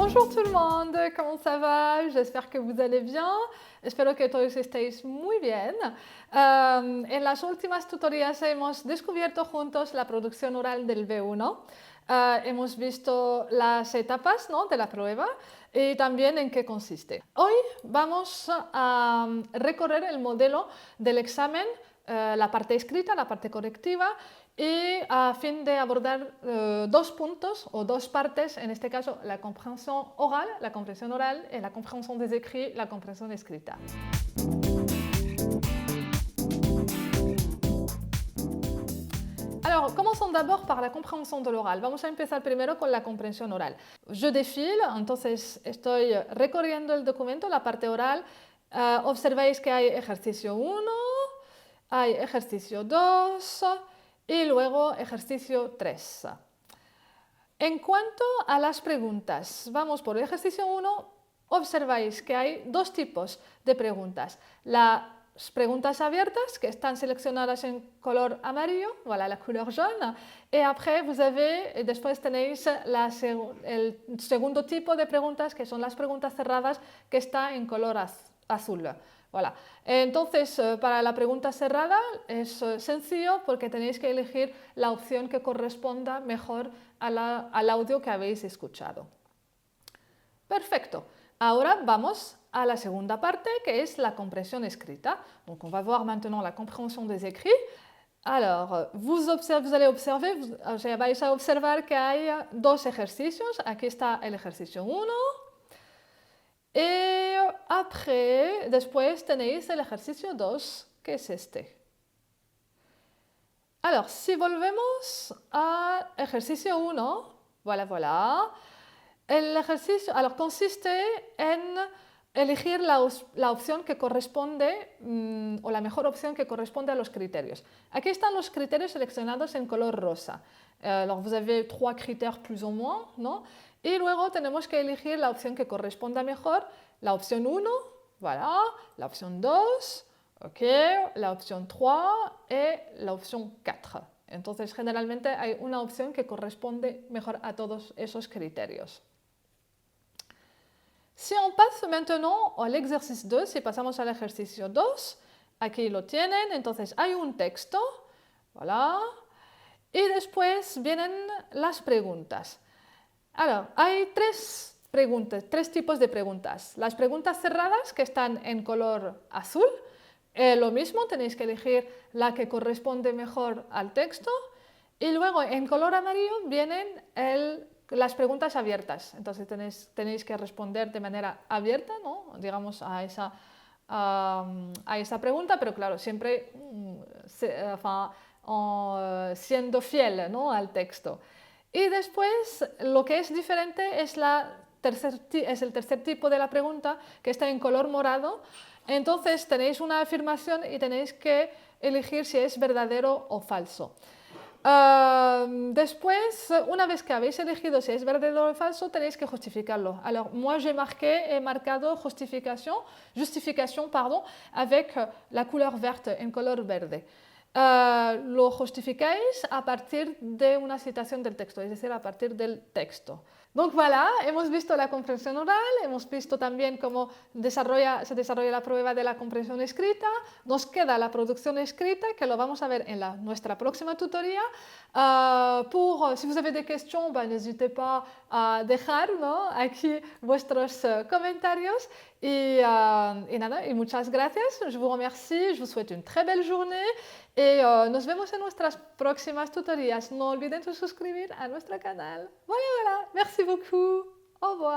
Bonjour tout le monde, ¿cómo ça va? J'espère que vous allez bien. Espero que todos estéis muy bien. En las últimas tutorías hemos descubierto juntos la producción oral del B1. Hemos visto las etapas, ¿no?, de la prueba y también en qué consiste. Hoy vamos a recorrer el modelo del examen, la parte escrita, la parte correctiva, y a fin de abordar dos puntos o dos partes, en este caso la compréhension oral y la compréhension des écrits, la compréhension escrita. Alors, commençons d'abord par la compréhension de l'oral. Vamos a empezar primero con la comprensión oral. Je défile, entonces estoy recorriendo el documento, la parte oral. Observáis que hay ejercicio 1, hay ejercicio 2 y luego ejercicio 3. En cuanto a las preguntas, vamos por el ejercicio 1, observáis que hay dos tipos de preguntas. Las preguntas abiertas, que están seleccionadas en color amarillo, voilà, la couleur jaune, y después tenéis el segundo tipo de preguntas, que son las preguntas cerradas, que está en color azul. Voilà. Entonces, para la pregunta cerrada es sencillo porque tenéis que elegir la opción que corresponda mejor al audio que habéis escuchado. Perfecto. Ahora vamos a la segunda parte, que es la compréhension escrita. Donc, on va voir maintenant la compréhension des écrits. Alors, vous vais a observar que hay dos ejercicios. Aquí está el ejercicio 1. Y después tenéis el ejercicio 2, que es este. Alors, si volvemos al ejercicio 1, voilà. El ejercicio consiste en elegir la opción que corresponde, o la mejor opción que corresponde a los criterios. Aquí están los criterios seleccionados en color rosa. Alors, vous avez 3 critères plus ou moins, ¿no? Y luego tenemos que elegir la opción que corresponda mejor, la opción 1, voilà, la opción 2, ok, la opción 3 y la opción 4. Entonces, generalmente hay una opción que corresponde mejor a todos esos criterios. Si on passe maintenant al ejercicio 2, si pasamos al ejercicio 2, aquí lo tienen, entonces hay un texto, voilà, y después vienen las preguntas. Alors, hay tres tipos de preguntas. Las preguntas cerradas, que están en color azul, lo mismo, tenéis que elegir la que corresponde mejor al texto. Y luego, en color amarillo, vienen las preguntas abiertas. Entonces, tenéis que responder de manera abierta, ¿no?, digamos, a esa pregunta, pero claro, siempre siendo fiel, ¿no?, al texto. Y después, lo que es diferente es el tercer tipo de la pregunta, que está en color morado. Entonces tenéis una afirmación y tenéis que elegir si es verdadero o falso. Después, una vez que habéis elegido si es verdadero o falso, tenéis que justificarlo. Alors, moi he marcado justificación, avec la couleur verte, en color verde. Lo justificáis a partir de una citación del texto, es decir, a partir del texto. Donc voilà, hemos visto la comprensión oral, hemos visto también cómo se desarrolla la prueba de la comprensión escrita. Nos queda la producción escrita, que lo vamos a ver en nuestra próxima tutoría. Si vous avez des questions, n'hésitez pas a dejar, ¿no?, aquí vuestros comentarios. Y nada, y muchas gracias, je vous remercie, je vous souhaite une très belle journée y nos vemos en nuestras próximas tutorías. No olviden suscribir a nuestro canal. Voilà, merci beaucoup, au revoir.